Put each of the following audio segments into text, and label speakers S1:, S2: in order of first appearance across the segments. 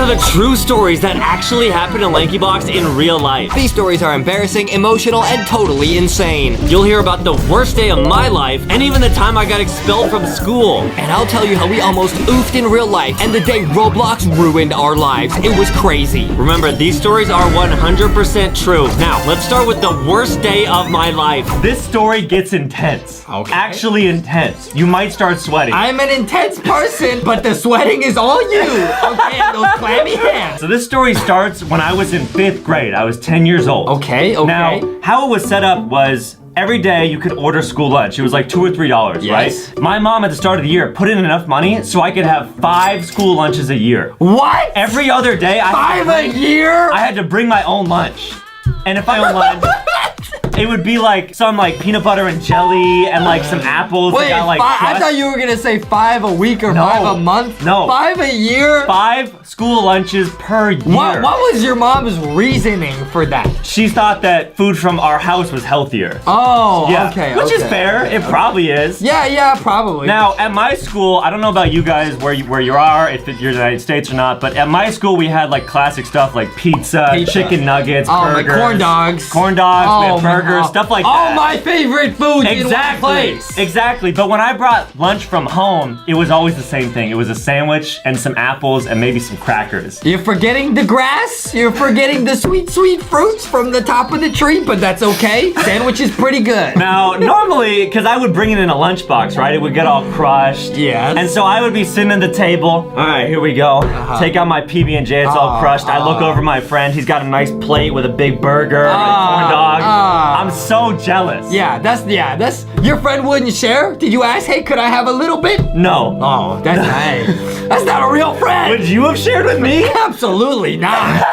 S1: are the true stories that actually happen in LankyBox in real life.
S2: These stories are embarrassing, emotional, and totally insane.
S1: You'll hear about the worst day of my life and even the time I got expelled from school.
S2: And I'll tell you how we almost oofed in real life and the day Roblox ruined our lives. It was crazy.
S1: Remember, these stories are 100% true. Now, let's start with the worst day of my life.
S3: This story gets intense.
S2: Okay.
S3: Actually intense. You might start sweating.
S2: I'm an intense person, but the sweating is all you. Okay, and those clammy hands.
S3: So this story starts when I was in 5th grade. I was 10 years old.
S2: Okay.
S3: Now, how it was set up was every day you could order school lunch. It was like $2 or $3,
S2: Yes.
S3: right? My mom at the start of the year put in enough money so I could have 5 school lunches a year.
S2: What?
S3: Every other day, I
S2: 5 a year?
S3: I had to bring my own lunch. And if I own lunch, it would be like some like peanut butter and jelly and like some apples.
S2: Wait,
S3: that got, like,
S2: I thought you were gonna say 5 a week or
S3: No.
S2: 5 a month.
S3: No.
S2: 5 a year?
S3: 5 school lunches per year.
S2: What was your mom's reasoning for that?
S3: She thought that food from our house was healthier.
S2: Oh,
S3: Yeah,
S2: okay.
S3: which is
S2: okay.
S3: fair. It probably is.
S2: Yeah, probably.
S3: Now, at my school, I don't know about you guys where you are, if you're in the United States or not, but at my school we had like classic stuff like pizza. Chicken nuggets, burgers,
S2: my corn dogs.
S3: we had burgers, stuff like that.
S2: All my favorite foods in one place.
S3: Exactly. But when I brought lunch from home, it was always the same thing. It was a sandwich and some apples and maybe some crackers.
S2: You're forgetting the grass. You're forgetting the sweet, sweet fruits from the top of the tree, but that's okay. Sandwich is pretty good.
S3: Now, normally, because I would bring it in a lunchbox, right? It would get all crushed.
S2: Yes.
S3: And so I would be sitting at the table. All right, here we go. Take out my PB&J. It's all crushed. I look over my friend. He's got a nice plate with a big burger and a corn dog. I'm so jealous.
S2: Yeah, that's your friend wouldn't share? Did you ask, hey, could I have a little bit?
S3: No.
S2: Oh, that's not a real friend.
S3: Would you have shared with me?
S2: Absolutely not.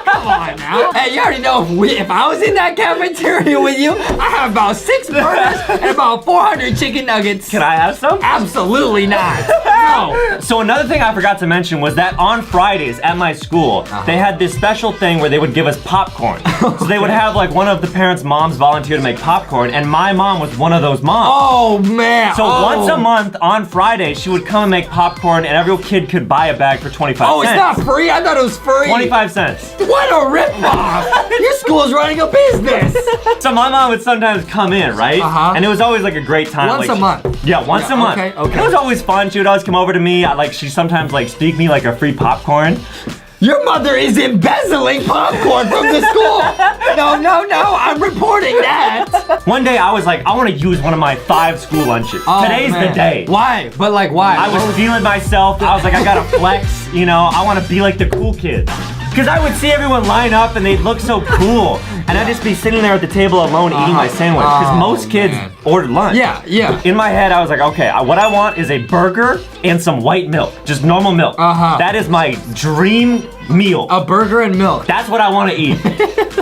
S2: Come on now. Hey, you already know if I was in that cafeteria with you, I have about 6 burgers and about 400 chicken nuggets.
S3: Can I have some?
S2: Absolutely not. No.
S3: So another thing I forgot to mention was that on Fridays at my school, they had this special thing where they would give us popcorn. So they would have like one of the parents' moms volunteer to make popcorn, and my mom was one of those moms.
S2: Oh, man.
S3: So once a month on Friday, she would come and make popcorn, and every kid could buy a bag for 25 cents.
S2: Oh, it's not free? I thought it was free.
S3: 25 cents.
S2: What a ripoff. Your school's running a business.
S3: So my mom would sometimes come in, right? And it was always like a great time.
S2: Once
S3: like,
S2: a month.
S3: Yeah, once a month.
S2: Okay.
S3: It was always fun. She would always come over to me. She sometimes like sneak me like a free popcorn.
S2: Your mother is embezzling popcorn from the school. No, I'm reporting that.
S3: One day I was like, I want to use one of my 5 school lunches. Today's the day.
S2: Why? But like, why?
S3: I was feeling myself. I was like, I gotta flex, you know, I want to be like the cool kids. Because I would see everyone line up and they'd look so cool. And I'd just be sitting there at the table alone eating my sandwich. Because most kids ordered lunch.
S2: Yeah.
S3: In my head, I was like, okay, what I want is a burger and some white milk. Just normal milk. That is my dream meal.
S2: A burger and milk.
S3: That's what I want to eat.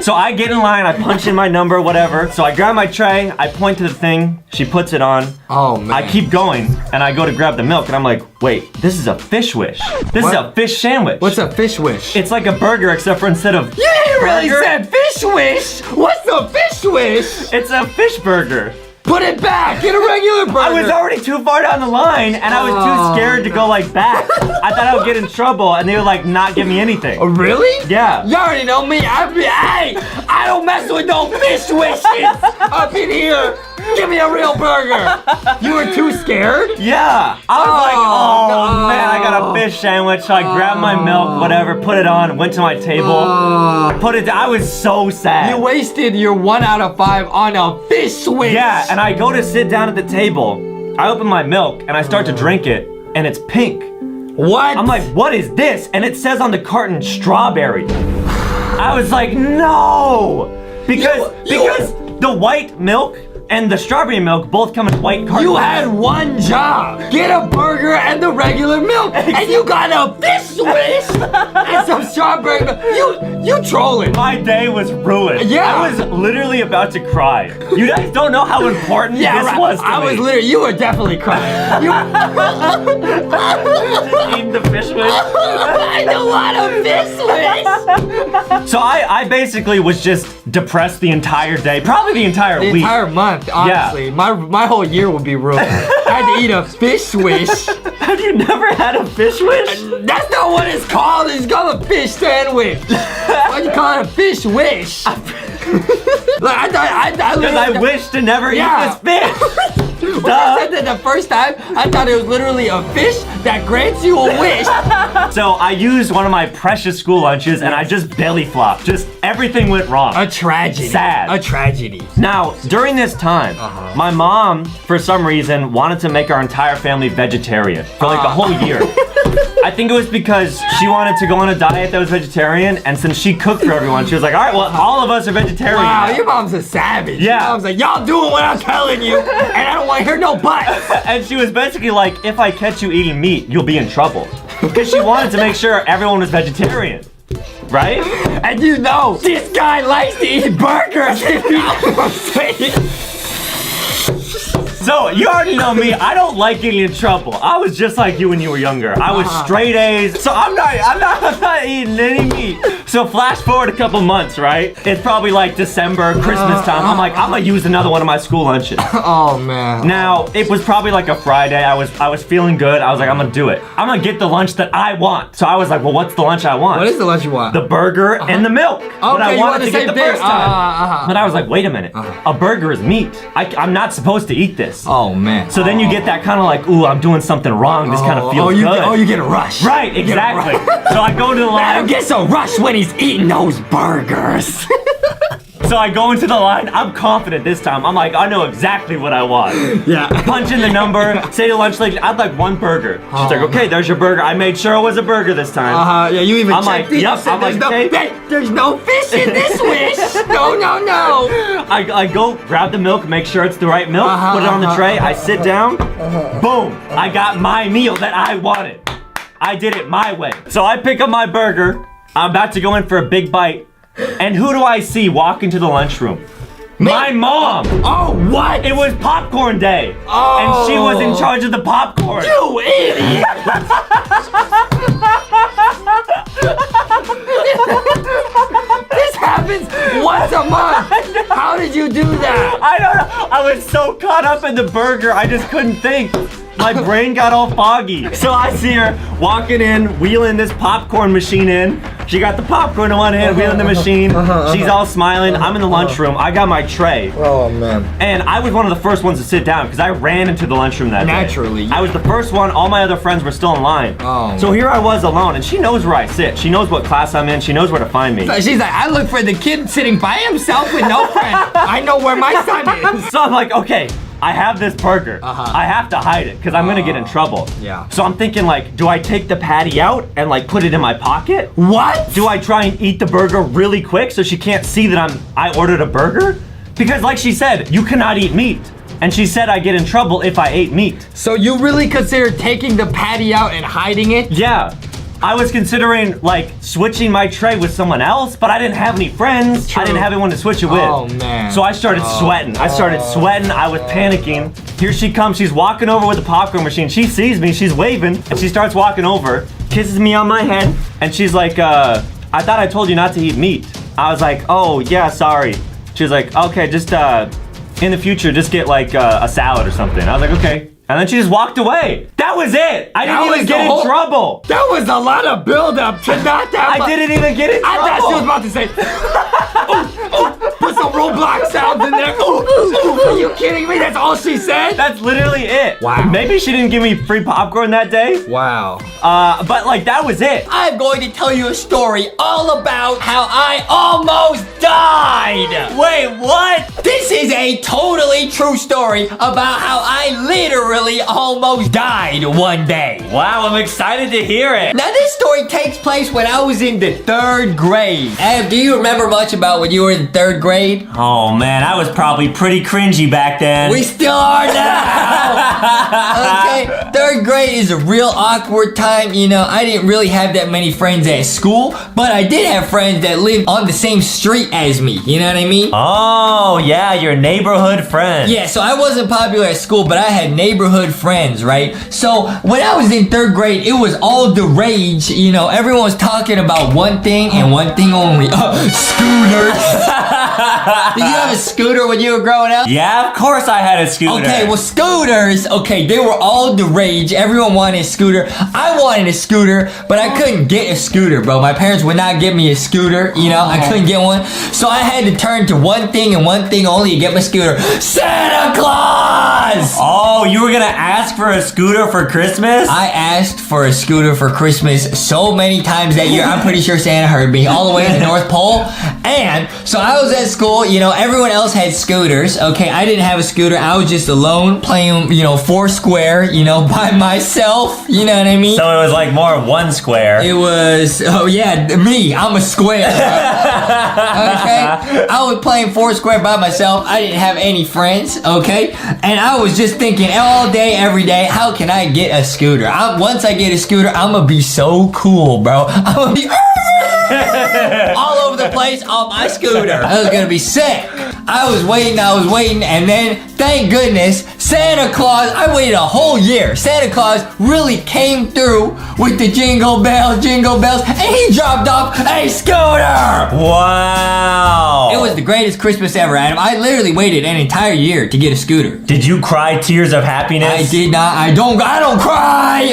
S3: So I get in line, I punch in my number, whatever. So I grab my tray, I point to the thing, she puts it on.
S2: Oh, man.
S3: I keep going, and I go to grab the milk, and I'm like, wait, this is a fish wish. This is a fish sandwich.
S2: What's a fish wish?
S3: It's like a burger, except for instead of
S2: You didn't really said fish wish. What's a fish wish?
S3: it's a fish burger.
S2: Put it back. Get a regular burger.
S3: I was already too far down the line, and I was too scared to go like back. I thought I would get in trouble, and they would like not give me anything.
S2: Oh, really?
S3: Yeah.
S2: You already know me. I don't mess with no fish wishes up in here. Give me a real burger. You were too scared?
S3: Yeah. I was like,
S2: no.
S3: man, I got a fish sandwich. So I grabbed my milk, whatever, put it on, went to my table, put it down. I was so sad.
S2: You wasted your 1 out of 5 on a fish wish.
S3: Yeah, and I go to sit down at the table. I open my milk, and I start to drink it, and it's pink.
S2: What?
S3: I'm like, what is this? And it says on the carton, strawberry. I was like, no! Because the white milk and the strawberry milk both come in white cartons.
S2: You had one job. Get a burger and the regular milk. And you got a fish wish and some strawberry milk. You trolling.
S3: My day was ruined.
S2: Yeah.
S3: I was literally about to cry. You guys don't know how important this was to me.
S2: I was literally, you were definitely crying.
S3: Eating the fish wish.
S2: I don't want a fish wish.
S3: So I basically was just depressed the entire day, probably the entire
S2: The
S3: week.
S2: entire month, honestly. My whole year would be ruined. I had to eat a fish swish.
S3: Have you never had a fish wish?
S2: That's not what it's called. It's called a fish sandwich. Why'd you call it a fish wish? Like,
S3: I wish to never eat this fish.
S2: When I said that the first time, I thought it was literally a fish that grants you a wish.
S3: So I used one of my precious school lunches and I just belly flopped. Just everything went wrong.
S2: A tragedy.
S3: Sad.
S2: A tragedy.
S3: Now, during this time, my mom, for some reason, wanted to make our entire family vegetarian for like the whole year. I think it was because she wanted to go on a diet that was vegetarian, and since she cooked for everyone, she was like, all right, well, all of us are vegetarian.
S2: Wow,
S3: now.
S2: your mom's a savage.
S3: Yeah.
S2: Your mom's like, y'all doing what I'm telling you, and I don't want to hear no buts.
S3: And she was basically like, if I catch you eating meat, you'll be in trouble. Because she wanted to make sure everyone was vegetarian. Right?
S2: And you know, this guy likes to eat burgers. If you know what I'm saying.
S3: So, you already know me, I don't like getting in trouble. I was just like you when you were younger. I was straight A's, so I'm not eating any meat. So flash forward a couple months, right? It's probably like December, Christmas time. I'm like, I'm gonna use another one of my school lunches.
S2: Oh, man.
S3: Now, it was probably like a Friday. I was feeling good. I was like, I'm gonna do it. I'm gonna get the lunch that I want. So I was like, well, what's the lunch I want?
S2: What is the lunch you want?
S3: The burger and the milk. What I
S2: you want
S3: wanted
S2: the
S3: to get
S2: same
S3: the
S2: thing.
S3: first time. But I was like, wait a minute. A burger is meat. I'm not supposed to eat this.
S2: Oh, man.
S3: So then you get that kind of like, ooh, I'm doing something wrong. This kind of feels good.
S2: You get a rush.
S3: Right, exactly. So I go to the line.
S2: Adam gets a rush when he's eating those burgers.
S3: So I go into the line. I'm confident this time. I'm like, I know exactly what I want.
S2: Yeah.
S3: Punch in the number. Say to lunch lady, I'd like one burger. She's like, okay, there's your burger. I made sure it was a burger this time.
S2: Yeah, you even
S3: I'm like,
S2: checked it.
S3: yep. I'm like, okay.
S2: There's no fish in this wish. No.
S3: I go grab the milk, make sure it's the right milk, put it on the tray. I sit down. Boom. I got my meal that I wanted. I did it my way. So I pick up my burger. I'm about to go in for a big bite. And who do I see walk into the lunchroom? My mom!
S2: Oh, what?
S3: It was popcorn day!
S2: Oh.
S3: And she was in charge of the popcorn!
S2: You idiot! This happens once a month! How did you do that?
S3: I don't know! I was so caught up in the burger, I just couldn't think. My brain got all foggy. So I see her walking in, wheeling this popcorn machine in. She got the popcorn in one hand, wheeling the machine. She's all smiling. I'm in the lunchroom. I got my tray.
S2: Oh, man.
S3: And I was one of the first ones to sit down because I ran into the lunchroom that day.
S2: Naturally.
S3: I was the first one. All my other friends were still in line.
S2: Oh.
S3: So here I was alone, and she knows where I sit. She knows what class I'm in. She knows where to find me.
S2: So she's like, I look for the kid sitting by himself with no friend. I know where my son is.
S3: So I'm like, okay, I have this burger. I have to hide it because I'm gonna get in trouble.
S2: Yeah.
S3: So I'm thinking like, do I take the patty out and like put it in my pocket?
S2: What?
S3: Do I try and eat the burger really quick so she can't see that I ordered a burger? Because like she said, you cannot eat meat. And she said I get in trouble if I ate meat.
S2: So you really consider taking the patty out and hiding it?
S3: Yeah. I was considering like switching my tray with someone else, but I didn't have any friends.
S2: True.
S3: I didn't have anyone to switch it with.
S2: Oh, man.
S3: So I started sweating. I was panicking. Here she comes. She's walking over with the popcorn machine. She sees me. She's waving, and she starts walking over, kisses me on my head, and she's like, I thought I told you not to eat meat. I was like, oh yeah, sorry. She was like, okay, just in the future, just get like a salad or something. I was like, okay. And then she just walked away. That was it. I didn't even get in trouble.
S2: That was a lot of build-up to not that.
S3: I didn't even get in trouble.
S2: I thought she was about to say, put some Roblox sounds in there. Are you kidding me? That's all she said?
S3: That's literally it.
S2: Wow.
S3: Maybe she didn't give me free popcorn that day.
S2: Wow.
S3: But like that was it.
S2: I'm going to tell you a story all about how I almost died.
S3: Wait, what?
S2: This is a totally true story about how I literally almost died one day.
S3: Wow, I'm excited to hear it.
S2: Now this story takes place when I was in the 3rd grade. Adam, do you remember much about when you were in 3rd grade?
S3: Oh man, I was probably pretty cringy back then.
S2: We still are now. Okay, 3rd grade is a real awkward time. You know, I didn't really have that many friends at school, but I did have friends that lived on the same street as me. You know what I mean?
S3: Oh yeah, your neighborhood friend.
S2: Yeah, so I wasn't popular at school, but I had neighborhood friends, right? So when I was in 3rd grade, it was all the rage. You know, everyone was talking about one thing and one thing only. Scooters. Did you have a scooter when you were growing up?
S3: Yeah, of course I had a scooter.
S2: Okay, well, scooters, okay, they were all the rage. Everyone wanted a scooter. I wanted a scooter, but I couldn't get a scooter, bro. My parents would not give me a scooter, you know? I couldn't get one. So I had to turn to one thing and one thing only to get my scooter. Santa Claus!
S3: Oh, you were gonna ask for a scooter for Christmas?
S2: I asked for a scooter for Christmas so many times that year. I'm pretty sure Santa heard me all the way to the North Pole. And so I was at school, you know, everyone else had scooters. Okay, I didn't have a scooter. I was just alone playing, you know, Foursquare, you know, by myself. You know what I mean?
S3: So it was like more one square.
S2: It was, oh yeah, me. I'm a square. Okay? I was playing Foursquare by myself. I didn't have any friends, okay? And I was just thinking all day, every day, how can I get a scooter? Once I get a scooter, I'm gonna be so cool, bro. I'm gonna be all over the place on my scooter. I was gonna be sick. I was waiting, and then, thank goodness, Santa Claus, I waited a whole year. Santa Claus really came through with the jingle bells, and he dropped off a scooter!
S3: Wow.
S2: It was the greatest Christmas ever, Adam. I literally waited an entire year to get a scooter.
S3: Did you cry tears of happiness?
S2: I did not. I don't cry!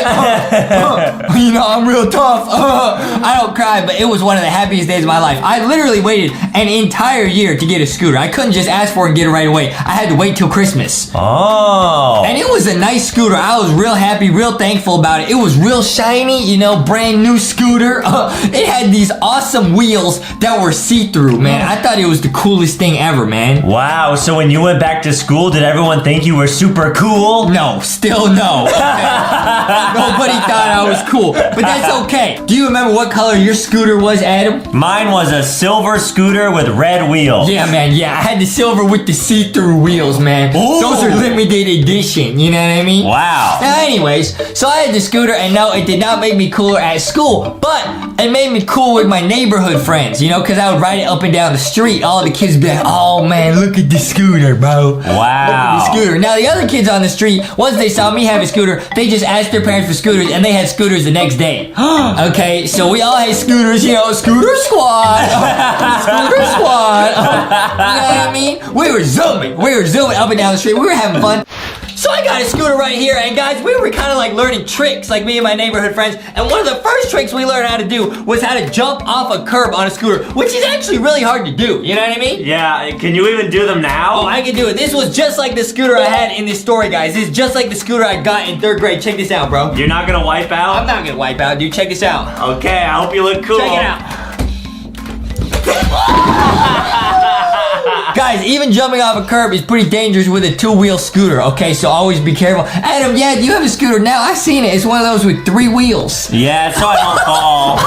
S2: You know, I'm real tough. I don't cry, but it was one of the happiest days of my life. I literally waited an entire year to get a scooter. I couldn't just ask for it and get it right away. I had to wait till Christmas.
S3: Oh.
S2: And it was a nice scooter. I was real happy, real thankful about it. It was real shiny, you know, brand new scooter. It had these awesome wheels that were see-through, man. I thought it was the coolest thing ever, man.
S3: Wow, so when you went back to school, did everyone think you were super cool?
S2: No, still no. Nobody thought I was cool, but that's okay. Do you remember what color your scooter was, Adam?
S3: Mine was a silver scooter with red wheels.
S2: Yeah, man, yeah. I had the silver with the see-through wheels, man.
S3: Ooh.
S2: Those are limited edition, you know what I mean?
S3: Wow.
S2: Now, anyways, so I had the scooter, and no, it did not make me cooler at school, but it made me cool with my neighborhood friends, you know, because I would ride it up and down the street. All the kids would be like, oh, man, look at the scooter, bro.
S3: Wow.
S2: Look at the scooter. Now, the other kids on the street, once they saw me have a scooter, they just asked their parents for scooters, and they had scooters the next day. Okay, so we all had scooters, you know, scooter squad. Scooter squad. You know what I mean? We were zooming up and down the street. We were having fun. So I got a scooter right here, and guys, we were kind of like learning tricks, like me and my neighborhood friends, and one of the first tricks we learned how to do was how to jump off a curb on a scooter, which is actually really hard to do, you know what I mean?
S3: Yeah, can you even do them now?
S2: Oh, I can do it. This was just like the scooter I had in this story, guys. This is just like the scooter I got in 3rd grade. Check this out, bro.
S3: You're not gonna wipe out?
S2: I'm not gonna wipe out, dude. Check this out.
S3: Okay, I hope you look cool.
S2: Check it out. Guys, even jumping off a curb is pretty dangerous with a 2-wheel scooter, okay? So always be careful. Adam, yeah, you have a scooter now. I've seen it. It's one of those with 3 wheels.
S3: Yeah, so I don't fall.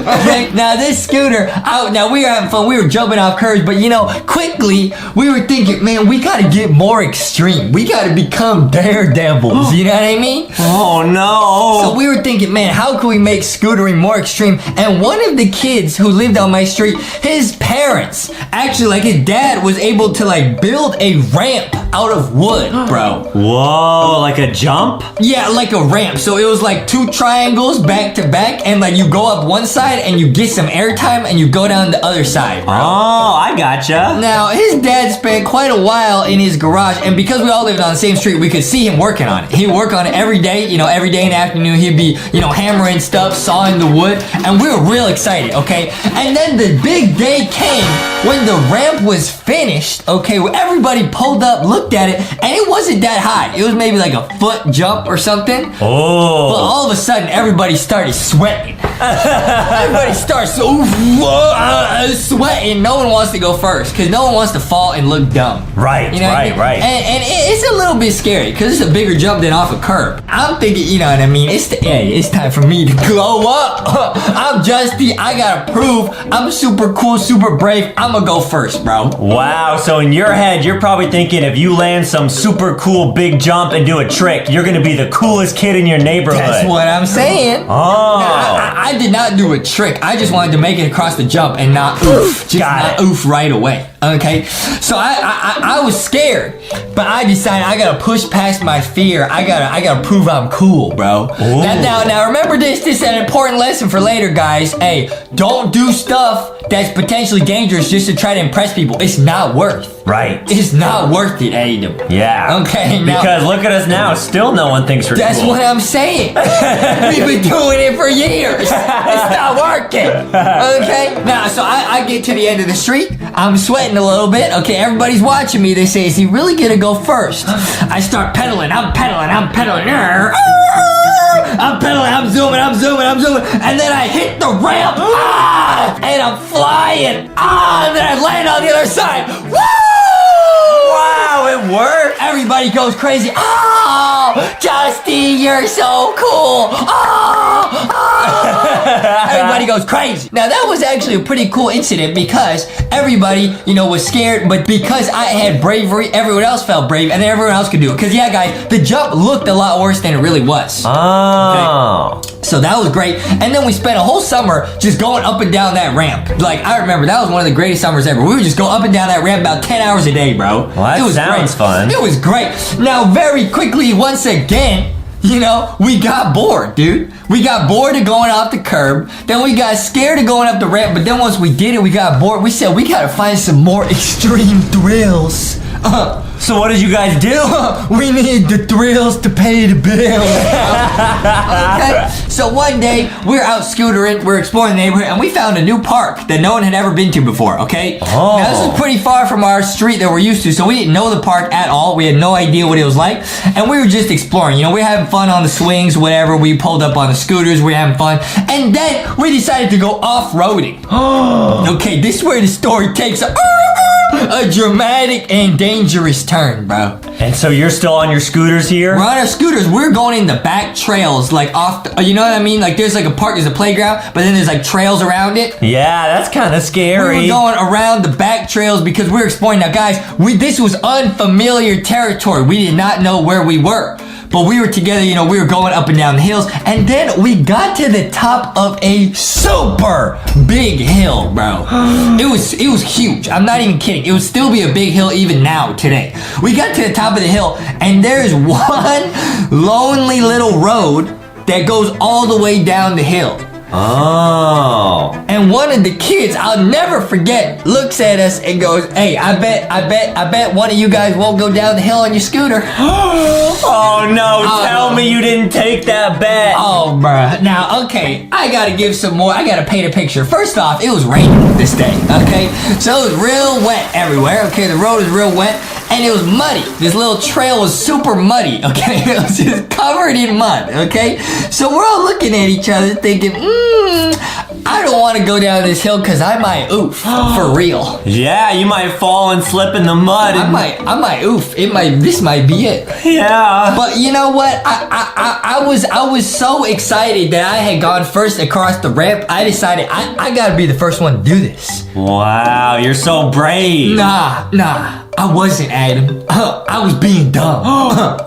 S2: Okay, now this scooter, now we were having fun. We were jumping off curbs, but you know, quickly, we were thinking, man, we gotta get more extreme. We gotta become daredevils, you know what I mean?
S3: Oh, no.
S2: So we were thinking, man, how can we make scootering more extreme? And one of the kids who lived on my street, his parents, actually, like his dad was able to like build a ramp out of wood, bro.
S3: Whoa, like a jump?
S2: Yeah, like a ramp. So it was like 2 triangles back to back, and like you go up one side and you get some airtime and you go down the other side, bro.
S3: Oh, I gotcha.
S2: Now, his dad spent quite a while in his garage, and because we all lived on the same street, we could see him working on it. He'd work on it every day, you know, every day in the afternoon, he'd be, you know, hammering stuff, sawing the wood, and we were real excited, okay? And then the big day came when the ramp was finished, okay, where everybody pulled up, looked at it, and it wasn't that high. It was maybe like a foot jump or something.
S3: Oh.
S2: But all of a sudden, everybody started sweating. Everybody starts sweating. No one wants to go first because no one wants to fall and look dumb.
S3: Right,
S2: you know
S3: right.
S2: And it's a little bit scary because it's a bigger jump than off a curb. I'm thinking, you know what I mean? It's time for me to glow up. I'm Justy. I gotta prove I'm super cool, super brave. I'm gonna go first, bro.
S3: Wow, so in your head, you're probably thinking if you you land some super cool big jump and do a trick, you're gonna be the coolest kid in your neighborhood.
S2: That's what I'm saying.
S3: Oh.
S2: Now, I did not do a trick. I just wanted to make it across the jump and not oof. Just not oof right away. Okay? So I was scared, but I decided I gotta push past my fear. I gotta prove I'm cool, bro. Now remember this is an important lesson for later, guys. Hey, don't do stuff that's potentially dangerous just to try to impress people. It's not worth.
S3: Right.
S2: It's not worth it, Adam.
S3: Yeah.
S2: Okay, now,
S3: because look at us now. Still no one thinks we're cool.
S2: That's what I'm saying. We've been doing it for years. It's not working. Okay? Now, so I get to the end of the street. I'm sweating a little bit. Okay, everybody's watching me. They say, is he really gonna go first? I start pedaling. I'm pedaling. I'm pedaling, I'm zooming, and then I hit the ramp, and I'm flying, and then I land on the other side. Woo!
S3: Wow, it worked.
S2: Everybody goes crazy. Oh, Justy, you're so cool. Everybody goes crazy. Now, that was actually a pretty cool incident because everybody, was scared, but because I had bravery, everyone else felt brave, and then everyone else could do it. Because, yeah, guys, the jump looked a lot worse than it really was.
S3: Oh.
S2: Okay? So that was great. And then we spent a whole summer just going up and down that ramp. Like, I remember that was one of the greatest summers ever. We would just go up and down that ramp about 10 hours a day, bro.
S3: Well, that sounds fun.
S2: It was great. Now, very quickly, once again, we got bored, dude. We got bored of going off the curb. Then we got scared of going up the ramp. But then once we did it, we got bored. We said, we got to find some more extreme thrills.
S3: So what did you guys do?
S2: We need the thrills to pay the bills. Okay. So one day, we're out scootering, we're exploring the neighborhood, and we found a new park that no one had ever been to before, okay?
S3: Oh.
S2: Now, this was pretty far from our street that we're used to, so we didn't know the park at all. We had no idea what it was like, and we were just exploring. We were having fun on the swings, whatever. We pulled up on the scooters, we were having fun, and then we decided to go off-roading. Okay, this is where the story takes a dramatic and dangerous turn, bro.
S3: And so you're still on your scooters here?
S2: We're on our scooters. We're going in the back trails, like off, you know what I mean? Like there's like a park, there's a playground, but then there's like trails around it.
S3: Yeah, that's kind of scary.
S2: We were going around the back trails because we were exploring. Now, guys, this was unfamiliar territory. We did not know where we were. But we were together, we were going up and down the hills. And then we got to the top of a super big hill, bro. It was huge. I'm not even kidding. It would still be a big hill even now, today. We got to the top of the hill, and there's one lonely little road that goes all the way down the hill.
S3: Oh.
S2: And one of the kids, I'll never forget, looks at us and goes, hey, I bet one of you guys won't go down the hill on your scooter.
S3: Oh no, tell me you didn't take that bet.
S2: Oh, bruh. Now, okay, I gotta give some more. I gotta paint a picture. First off, it was raining this day, okay? So it was real wet everywhere, okay? The road was real wet, and it was muddy. This little trail was super muddy, okay? It was just covered in mud, okay? So we're all looking at each other thinking, I don't want to go down this hill because I might oof for real.
S3: Yeah, you might fall and slip in the mud.
S2: I might oof. This might be it.
S3: Yeah.
S2: But you know what? I was so excited that I had gone first across the ramp. I decided I gotta be the first one to do this.
S3: Wow, you're so brave.
S2: Nah. I wasn't, Adam. I was being dumb.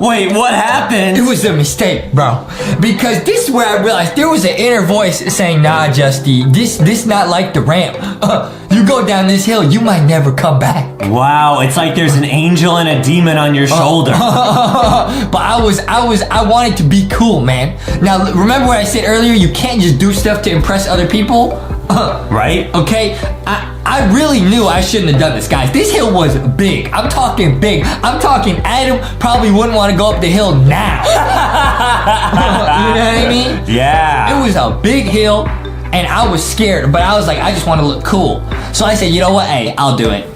S3: Wait, what happened?
S2: It was a mistake, bro. Because this is where I realized there was an inner voice saying, nah, Justy, this not like the ramp. You go down this hill, you might never come back.
S3: Wow, it's like there's an angel and a demon on your shoulder.
S2: But I wanted to be cool, man. Now, remember what I said earlier? You can't just do stuff to impress other people.
S3: Right?
S2: Okay, I really knew I shouldn't have done this, guys. This hill was big. I'm talking big. I'm talking Adam probably wouldn't want to go up the hill now. You know what I mean?
S3: Yeah.
S2: It was a big hill, and I was scared, but I was like, I just want to look cool. So I said, you know what? Hey, I'll do it.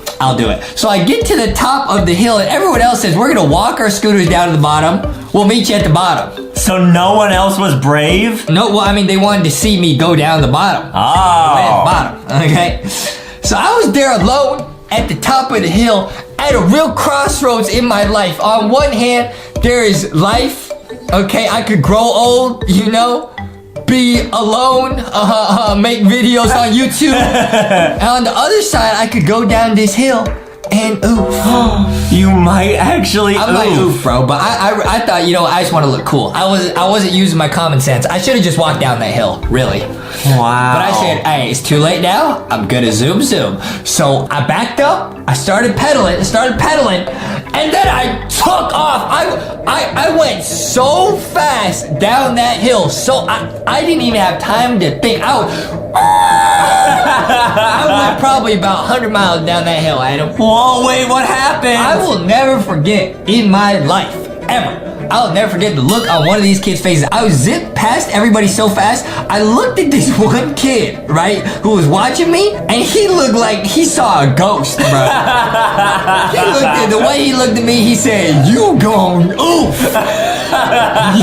S2: So I get to the top of the hill, and everyone else says, we're going to walk our scooters down to the bottom. We'll meet you at the bottom.
S3: So no one else was brave?
S2: No, well, I mean, they wanted to see me go down the bottom.
S3: Oh.
S2: Way at the bottom, okay? So I was there alone at the top of the hill at a real crossroads in my life. On one hand, there is life, okay? I could grow old, be alone, make videos on YouTube. And on the other side, I could go down this hill and oof.
S3: You might actually
S2: I
S3: oof.
S2: might oof, bro, but I thought, I just want to look cool. I wasn't using my common sense. I should have just walked down that hill, really.
S3: Wow.
S2: But I said, hey, it's too late now. I'm gonna zoom. So I backed up. I started pedaling, and then I took off. I went so fast down that hill. So I didn't even have time to think. I went probably about 100 miles down that hill, Adam.
S3: Whoa, wait, what happened?
S2: I will never forget in my life, ever. I'll never forget the look on one of these kids' faces. I was zipped past everybody so fast. I looked at this one kid, right, who was watching me, and he looked like he saw a ghost, bro. The way he looked at me, he said, "You gon' oof.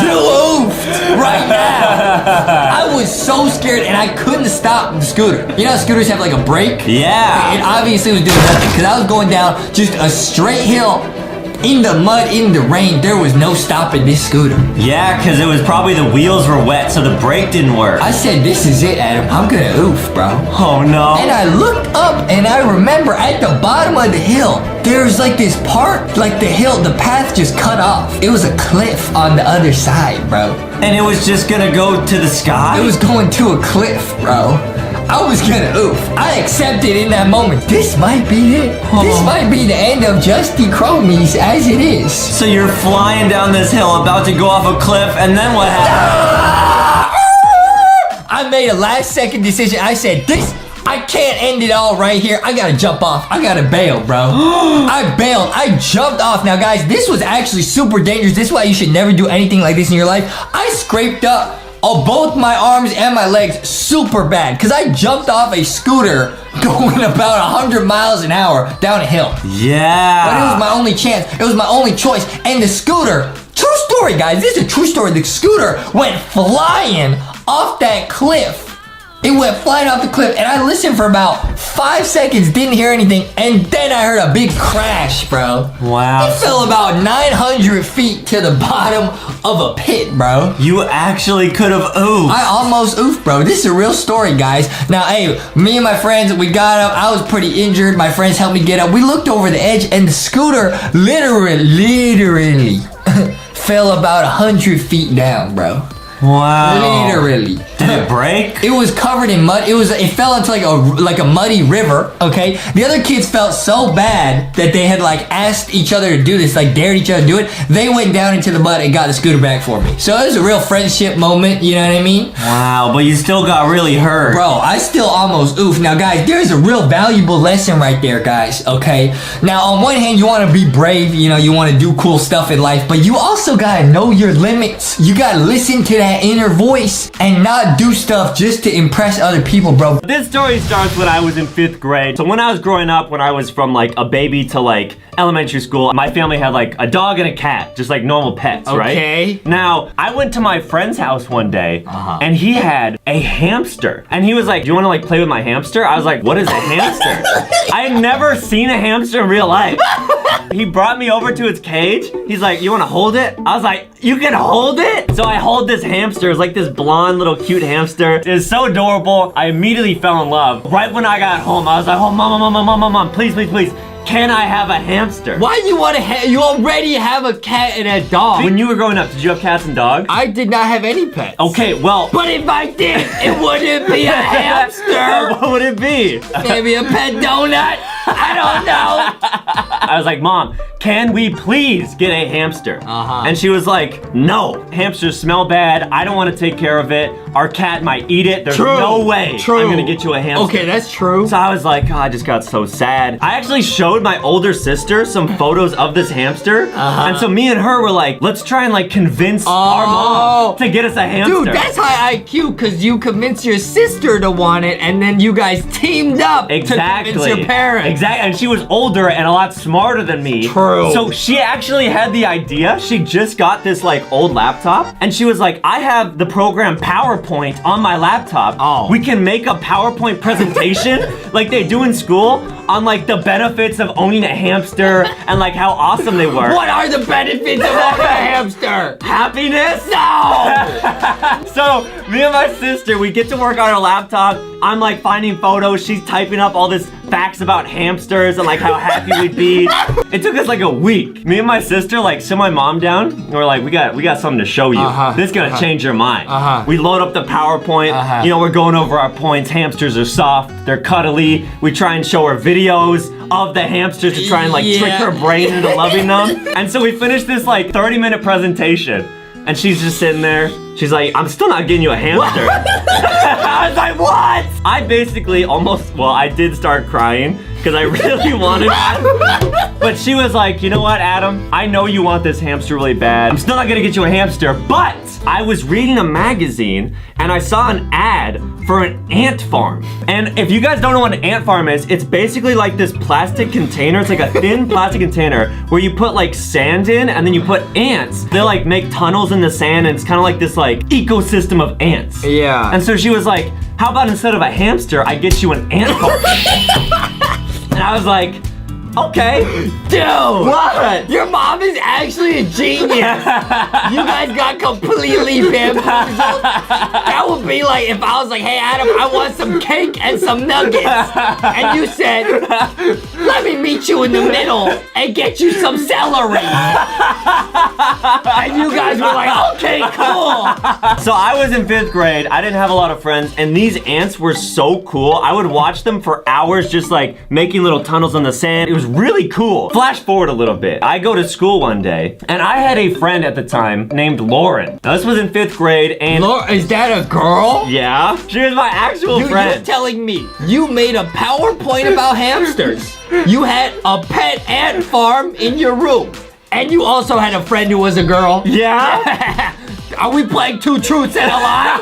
S2: You oofed right now." I was so scared, and I couldn't stop the scooter. You know how scooters have like a brake?
S3: Yeah.
S2: It obviously was doing nothing, because I was going down just a straight hill. In the mud, in the rain, there was no stopping this scooter.
S3: Yeah, because it was probably the wheels were wet, so the brake didn't work.
S2: I said, this is it, Adam. I'm gonna oof, bro.
S3: Oh, no.
S2: And I looked up, and I remember at the bottom of the hill, there's like this part, like the hill, the path just cut off. It was a cliff on the other side, bro.
S3: And it was just gonna go to the sky?
S2: It was going to a cliff, bro. I was gonna oof. I accepted in that moment. This might be it. This might be the end of Justy Chromies as it is.
S3: So you're flying down this hill, about to go off a cliff, and then what happened?
S2: I made a last second decision. I said, I can't end it all right here. I gotta jump off. I gotta bail, bro. I bailed. I jumped off. Now, guys, this was actually super dangerous. This is why you should never do anything like this in your life. I scraped up both my arms and my legs super bad because I jumped off a scooter going about 100 miles an hour down a hill.
S3: Yeah.
S2: But it was my only chance. It was my only choice. And the scooter, true story, guys. This is a true story. The scooter went flying off that cliff. It went flying off the cliff, and I listened for about 5 seconds, didn't hear anything, and then I heard a big crash, bro.
S3: Wow.
S2: It fell about 900 feet to the bottom of a pit, bro.
S3: You actually could have oofed.
S2: I almost oofed, bro. This is a real story, guys. Now, hey, me and my friends, we got up. I was pretty injured. My friends helped me get up. We looked over the edge, and the scooter literally fell about 100 feet down, bro.
S3: Wow.
S2: Literally.
S3: Did it break?
S2: It was covered in mud. It fell into like a muddy river, okay? The other kids felt so bad that they had like asked each other to do this, like dared each other to do it. They went down into the mud and got the scooter back for me. So it was a real friendship moment, you know what I mean?
S3: Wow, but you still got really hurt.
S2: Bro, I still almost oof. Now, guys, there's a real valuable lesson right there, guys, okay? Now, on one hand, you want to be brave, you know, you want to do cool stuff in life, but you also got to know your limits. You got to listen to that inner voice and not do stuff just to impress other people, bro.
S3: This story starts when I was in 5th grade. So when I was growing up, when I was from like a baby to like elementary school, my family had like a dog and a cat, just like normal pets, right?
S2: Okay.
S3: Now, I went to my friend's house one day, and he had a hamster. And he was like, do you want to like play with my hamster? I was like, what is a hamster? I had never seen a hamster in real life. He brought me over to its cage. He's like, you want to hold it? I was like, you can hold it? So I hold this hamster. It's like this blonde little cute hamster. It is so adorable. I immediately fell in love. Right when I got home, I was like, oh, mom, please. Can I have a hamster?
S2: Why do you want to you already have a cat and a dog?
S3: When you were growing up, did you have cats and dogs?
S2: I did not have any pets.
S3: Okay, well.
S2: But if I did, it wouldn't be a hamster.
S3: What would it be?
S2: Maybe a pet donut. I don't know.
S3: I was like, Mom, can we please get a hamster? And she was like, no, hamsters smell bad. I don't want to take care of it. Our cat might eat it. There's no way I'm gonna get you a hamster.
S2: Okay, that's true.
S3: So I was like, oh, I just got so sad. I actually showed my older sister some photos of this hamster. And so me and her were like, let's try and like convince our mom to get us a hamster.
S2: Dude, that's high IQ because you convinced your sister to want it and then you guys teamed up to convince your parents.
S3: Exactly, and she was older and a lot smarter than me.
S2: True.
S3: So she actually had the idea. She just got this like old laptop and she was like, I have the program PowerPoint on my laptop. We can make a PowerPoint presentation like they do in school on like the benefits of owning a hamster and like how awesome they were.
S2: What are the benefits of owning a hamster?
S3: Happiness?
S2: No!
S3: So me and my sister, we get to work on our laptop. I'm like finding photos. She's typing up all this facts about hamsters and like how happy we'd be. It took us like a week. Me and my sister like sit my mom down and we're like, we got something to show you. This is gonna change your mind. We load up the PowerPoint. You know, we're going over our points. Hamsters are soft, they're cuddly. We try and show her videos of the hamsters to try and like trick her brain into loving them. And so we finished this like 30-minute presentation and she's just sitting there. She's like, I'm still not getting you a hamster. I was like, what? I basically I did start crying because I really wanted one. But she was like, you know what, Adam? I know you want this hamster really bad. I'm still not gonna get you a hamster, but I was reading a magazine and I saw an ad for an ant farm. And if you guys don't know what an ant farm is, it's basically like this plastic container. It's like a thin plastic container where you put like sand in and then you put ants. They like make tunnels in the sand and it's kind of like this like ecosystem of ants.
S2: Yeah.
S3: And so she was like, how about instead of a hamster, I get you an ant farm? And I was like, okay.
S2: Dude!
S3: What?
S2: Your mom is actually a genius! You guys got completely bamboozled. That would be like if I was like, hey Adam, I want some cake and some nuggets. And you said, let me meet you in the middle and get you some celery. And you guys were like, okay, cool.
S3: So I was in 5th grade, I didn't have a lot of friends, and these ants were so cool. I would watch them for hours just like making little tunnels on the sand. It was really cool. Flash forward a little bit. I go to school one day, and I had a friend at the time named Lauren. Now, this was in 5th grade, and
S2: Is that a girl?
S3: yeah, she was my actual friend.
S2: You're telling me you made a PowerPoint about hamsters. You had a pet ant farm in your room. And you also had a friend who was a girl.
S3: Yeah?
S2: Are we playing 2 truths and a lie?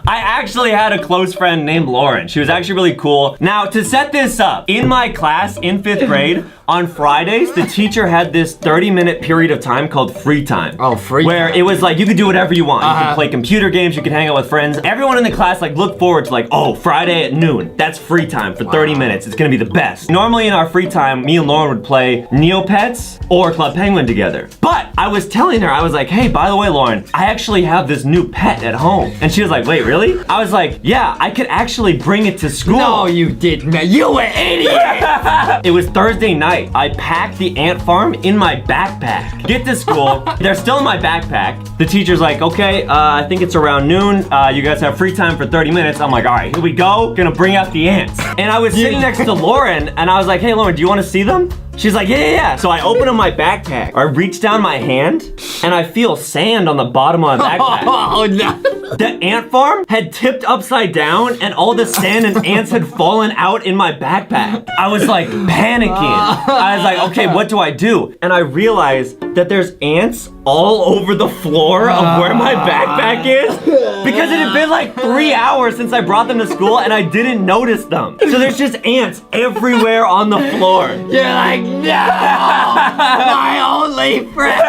S3: I actually had a close friend named Lauren. She was actually really cool. Now, to set this up, in my class in 5th grade, on Fridays, the teacher had this 30-minute period of time called free time.
S2: Oh, free
S3: Where
S2: time.
S3: it was like, you could do whatever you want. You could play computer games, you could hang out with friends. Everyone in the class like looked forward to like, oh, Friday at noon. That's free time for 30 minutes. It's gonna be the best. Normally in our free time, me and Lauren would play Neopets or Club Penguin together. But I was telling her, I was like, hey, by the way, Lauren, I actually have this new pet at home. And she was like, wait, really? I was like, yeah, I could actually bring it to school.
S2: No, you didn't. You an idiot.
S3: It was Thursday night. I packed the ant farm in my backpack. Get to school, they're still in my backpack. The teacher's like, okay, I think it's around noon. You guys have free time for 30 minutes. I'm like, all right, here we go. Gonna bring out the ants. And I was sitting next to Lauren and I was like, hey, Lauren, do you wanna see them? She's like, yeah. So I open up my backpack. I reach down my hand and I feel sand on the bottom of my backpack.
S2: Oh, no.
S3: The ant farm had tipped upside down and all the sand and ants had fallen out in my backpack. I was like panicking. I was like, okay, what do I do? And I realized that there's ants all over the floor of where my backpack is because it had been like 3 hours since I brought them to school and I didn't notice them. So there's just ants everywhere on the floor.
S2: You're like, no, my only friend.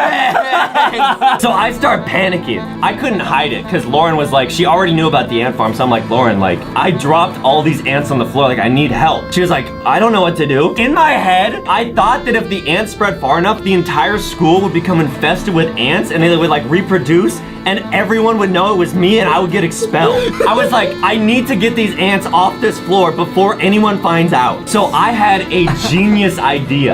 S3: So I start panicking. I couldn't hide it because Lauren was like, she already knew about the ant farm. So I'm like, Lauren, like, I dropped all these ants on the floor. Like, I need help. She was like, I don't know what to do. In my head, I thought that if the ants spread far enough, the entire school would become infested with ants and they would like reproduce and everyone would know it was me and I would get expelled. I was like, I need to get these ants off this floor before anyone finds out. So I had a genius idea.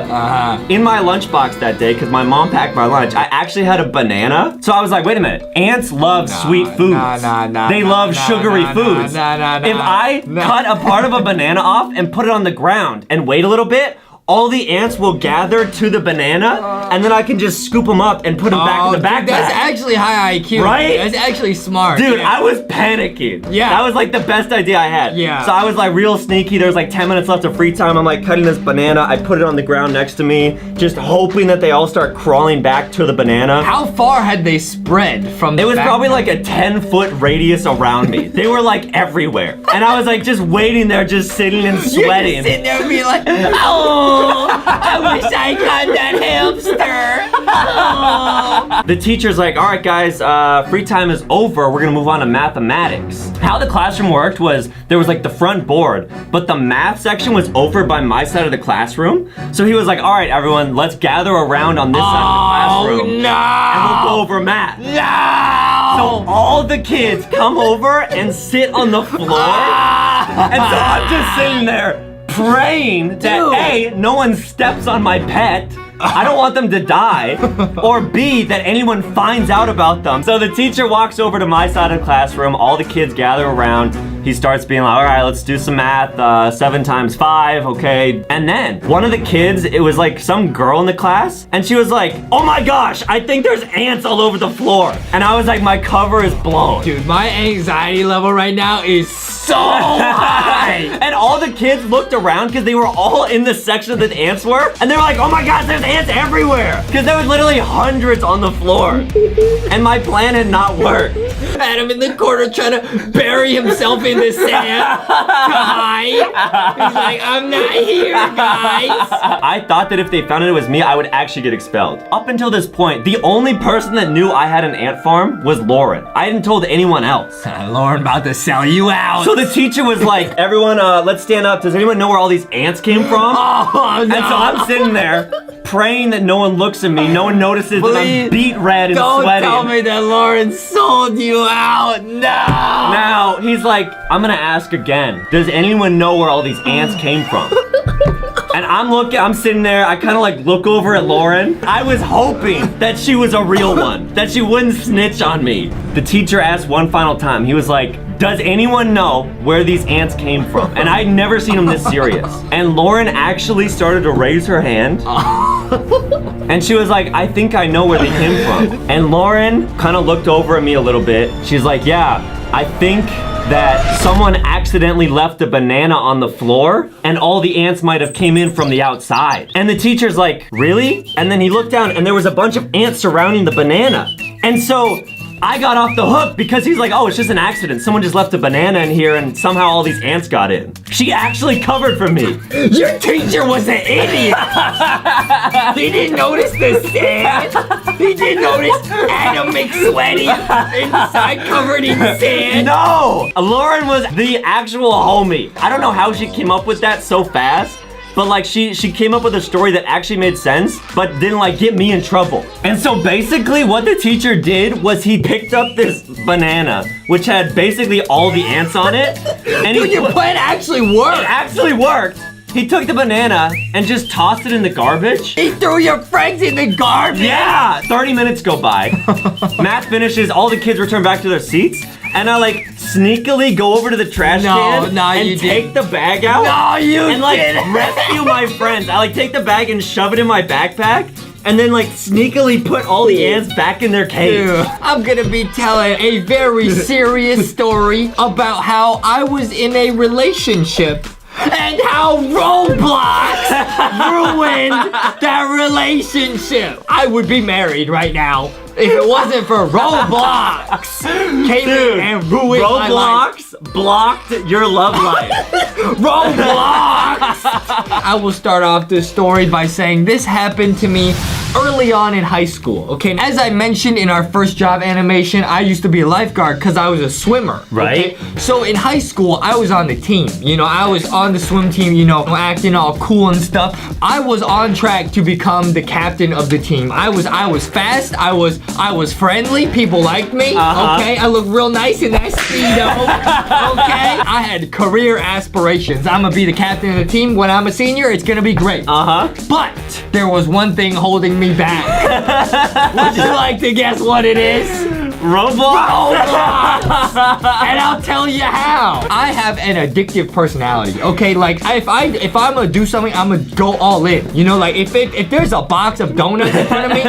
S3: In my lunchbox that day, because my mom packed my lunch, I actually had a banana. So I was like, wait a minute, ants love sweet foods. They love sugary foods. If I cut a part of a banana off and put it on the ground and wait a little bit, all the ants will gather to the banana, and then I can just scoop them up and put them back in the backpack.
S2: That's actually high IQ.
S3: Right?
S2: That's actually smart.
S3: Dude, I was panicking.
S2: Yeah.
S3: That was like the best idea I had.
S2: Yeah.
S3: So I was like real sneaky. There was like 10 minutes left of free time. I'm like cutting this banana. I put it on the ground next to me, just hoping that they all start crawling back to the banana.
S2: How far had they spread from the
S3: It was
S2: backpack?
S3: probably like a 10-foot radius around me. They were like everywhere. And I was like just waiting there, just sitting and
S2: You're
S3: sweating.
S2: just sitting there and being like, oh. I wish I got that hamster.
S3: The teacher's like, all right, guys, free time is over. We're gonna move on to mathematics. How the classroom worked was there was like the front board, but the math section was over by my side of the classroom. So he was like, all right, everyone, let's gather around on this side of the classroom.
S2: No.
S3: And we'll go over math.
S2: No.
S3: So all the kids come over and sit on the floor. And so I'm just sitting there praying that A, no one steps on my pet. I don't want them to die. Or B, that anyone finds out about them. So the teacher walks over to my side of the classroom. All the kids gather around. He starts being like, all right, let's do some math. 7 times 5, okay. And then one of the kids, it was like some girl in the class. And she was like, oh my gosh, I think there's ants all over the floor. And I was like, my cover is blown.
S2: Dude, my anxiety level right now is so high.
S3: And all the kids looked around because they were all in the section that the ants were. And they were like, oh my gosh, there's ants everywhere. Because there was literally hundreds on the floor. And my plan had not worked.
S2: Adam in the corner trying to bury himself in the sand to hide. He's like, I'm not here, guys.
S3: I thought that if they found out it was me, I would actually get expelled. Up until this point, the only person that knew I had an ant farm was Lauren. I hadn't told anyone else.
S2: Lauren about to sell you out.
S3: So the teacher was like, everyone, let's stand up. Does anyone know where all these ants came from?
S2: Oh, no.
S3: And so I'm sitting there praying that no one looks at me, no one notices that I'm beat red and sweating.
S2: Don't tell me that Lauren sold you out. No.
S3: Now, he's like, I'm gonna ask again. Does anyone know where all these ants came from? And I'm sitting there, I kind of like look over at Lauren. I was hoping that she was a real one, that she wouldn't snitch on me. The teacher asked one final time, he was like, does anyone know where these ants came from? And I'd never seen him this serious. And Lauren actually started to raise her hand. And she was like, I think I know where they came from. And Lauren kind of looked over at me a little bit. She's like, yeah, I think that someone accidentally left a banana on the floor and all the ants might have came in from the outside. And the teacher's like, really? And then he looked down and there was a bunch of ants surrounding the banana. And so I got off the hook because he's like, oh, it's just an accident. Someone just left a banana in here and somehow all these ants got in. She actually covered for me.
S2: Your teacher was an idiot. He didn't notice the sand. He didn't notice Adam McSweaty inside covered in sand.
S3: No! Lauren was the actual homie. I don't know how she came up with that so fast. But like she came up with a story that actually made sense, but didn't like get me in trouble. And so basically what the teacher did was he picked up this banana, which had basically all the ants on it. And
S2: Dude, your plan actually worked.
S3: It actually worked. He took the banana and just tossed it in the garbage.
S2: He threw your friends in the garbage.
S3: Yeah, 30 minutes go by. Math finishes, all the kids return back to their seats. And I like sneakily go over to the trash can and take the bag out.
S2: No, you
S3: and like
S2: didn't.
S3: rescue my friends. I like take the bag and shove it in my backpack. And then like sneakily put all the ants back in their cage.
S2: Dude, I'm gonna be telling a very serious story about how I was in a relationship and how Roblox ruined that relationship. I would be married right now if it wasn't for Roblox. Came in and ruined my life.
S3: Roblox blocked your love life.
S2: Roblox! I will start off this story by saying this happened to me early on in high school, okay? As I mentioned in our first job animation, I used to be a lifeguard because I was a swimmer,
S3: right?
S2: Okay? So in high school, I was on the team. You know, I was on the swim team, you know, acting all cool and stuff. I was on track to become the captain of the team. I was fast, I was friendly, people liked me, okay? I looked real nice in that Speedo, okay? I had career aspirations. I'm gonna be the captain of the team. When I'm a senior, it's gonna be great. But there was one thing holding me back. Would you like to guess what it is?
S3: Roblox.
S2: And I'll tell you how. I have an addictive personality, okay? Like, if I'm gonna do something, I'm gonna go all in. You know, like, if there's a box of donuts in front of me,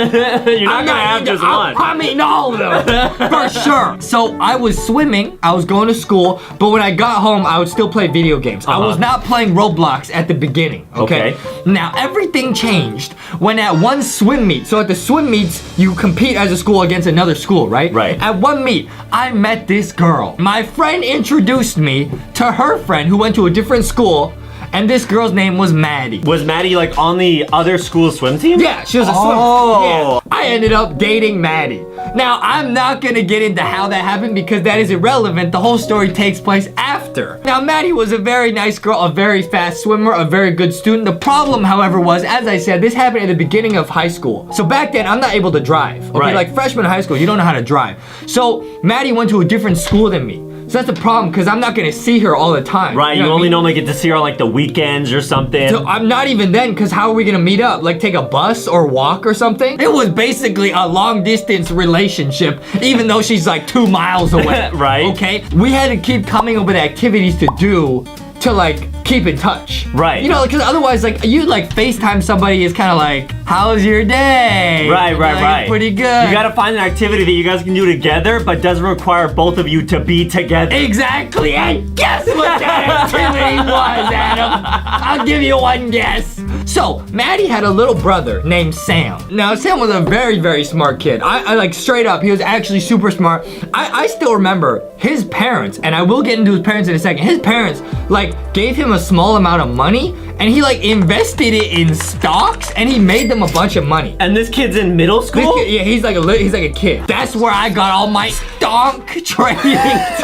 S3: you're not gonna have just one.
S2: I'm eating all of them, for sure. So, I was swimming, I was going to school, but when I got home, I would still play video games. I was not playing Roblox at the beginning, okay? Now, everything changed when at one swim meet, so at the swim meets, you compete as a school against another school, right?
S3: Right.
S2: At one meet, I met this girl. My friend introduced me to her friend who went to a different school, and this girl's name was Maddie.
S3: Was Maddie like on the other school swim team?
S2: Yeah, she was a swimmer. Yeah. I ended up dating Maddie. Now, I'm not gonna get into how that happened because that is irrelevant. The whole story takes place after. Now, Maddie was a very nice girl, a very fast swimmer, a very good student. The problem, however, was, as I said, this happened at the beginning of high school. So back then, I'm not able to drive. Okay,
S3: Right.
S2: like freshman in high school, you don't know how to drive. So Maddie went to a different school than me. So that's the problem because I'm not gonna see her all the time.
S3: Right, you
S2: know what I
S3: only
S2: mean?
S3: normally get to see her on like the weekends or something.
S2: So I'm not even then, because how are we gonna meet up? Like take a bus or walk or something? It was basically a long distance relationship, even though she's like 2 miles away.
S3: Right.
S2: Okay? We had to keep coming up with activities to do to like keep in touch.
S3: Right.
S2: You know, because otherwise like you like FaceTime somebody is kind of like, how's your day?
S3: Right,
S2: Like, pretty good.
S3: You gotta find an activity that you guys can do together, but doesn't require both of you to be together.
S2: Exactly, and guess what that activity was, Adam? I'll give you one guess. So, Maddie had a little brother named Sam. Now, Sam was a very, very smart kid. I like straight up, he was actually super smart. I still remember his parents, and I will get into his parents in a second. His parents, like, gave him a small amount of money, and he, like, invested it in stocks, and he made them a bunch of money.
S3: And this kid's in middle
S2: This
S3: school?
S2: kid, yeah, he's like a kid. That's where I got all my stonk trading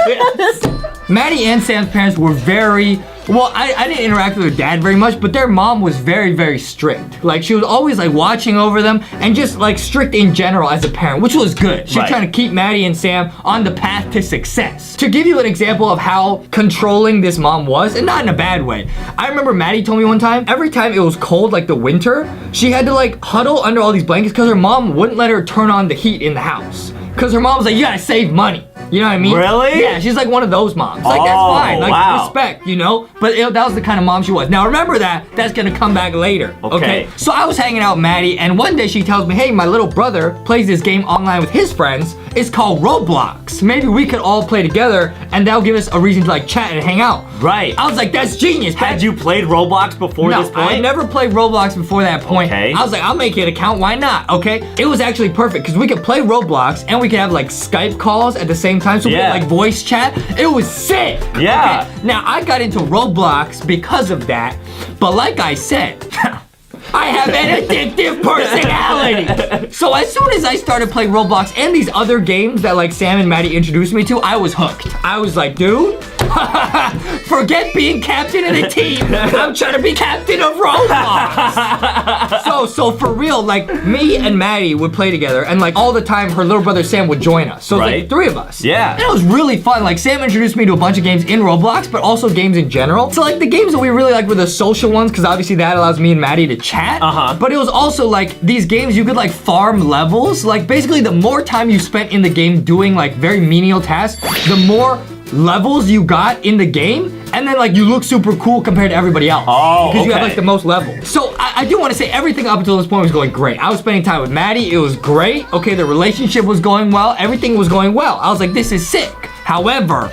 S2: tips. Maddie and Sam's parents were very, well, I didn't interact with their dad very much, but their mom was very, very strict. Like, she was always, like, watching over them and just, like, strict in general as a parent, which was good. She was
S3: Right.
S2: trying to keep Maddie and Sam on the path to success. To give you an example of how controlling this mom was, and not in a bad way, I remember Maddie told me one time, every time it was cold, like the winter, she had to, like, huddle under all these blankets because her mom wouldn't let her turn on the heat in the house. Because her mom was like, you gotta save money. You know what I mean?
S3: Really?
S2: Yeah, she's like one of those moms. Like, that's
S3: Oh,
S2: fine. Like,
S3: wow.
S2: respect, you know? But that was the kind of mom she was. Now, remember that's gonna come back later.
S3: Okay.
S2: So I was hanging out with Maddie, and one day she tells me, hey, my little brother plays this game online with his friends. It's called Roblox. Maybe we could all play together, and that'll give us a reason to, like, chat and hang out.
S3: Right.
S2: I was like, that's genius.
S3: Had you played Roblox before
S2: No,
S3: this point?
S2: I never played Roblox before that point.
S3: Okay.
S2: I was like, I'll make it an account, why not? Okay. It was actually perfect because we could play Roblox and we could have like Skype calls at the same time. So we
S3: Yeah.
S2: could like voice chat. It was sick.
S3: Yeah.
S2: Okay? Now I got into Roblox because of that, but like I said, I have an addictive personality. So as soon as I started playing Roblox and these other games that like Sam and Maddie introduced me to, I was hooked. I was like, dude, forget being captain of the team. I'm trying to be captain of Roblox. So for real, like me and Maddie would play together, and like all the time, her little brother Sam would join us. So it was
S3: Right.
S2: like 3 of us.
S3: Yeah.
S2: And it was really fun. Like Sam introduced me to a bunch of games in Roblox, but also games in general. So like the games that we really like were the social ones, because obviously that allows me and Maddie to chat.
S3: Uh-huh.
S2: But it was also like these games you could like farm levels. Like basically the more time you spent in the game doing like very menial tasks, the more levels you got in the game, and then like you look super cool compared to everybody else.
S3: Oh,
S2: because you have
S3: okay.
S2: like the most levels. So I do want to say everything up until this point was going great. I was spending time with Maddie. It was great. Okay, the relationship was going well. Everything was going well. I was like, this is sick. However,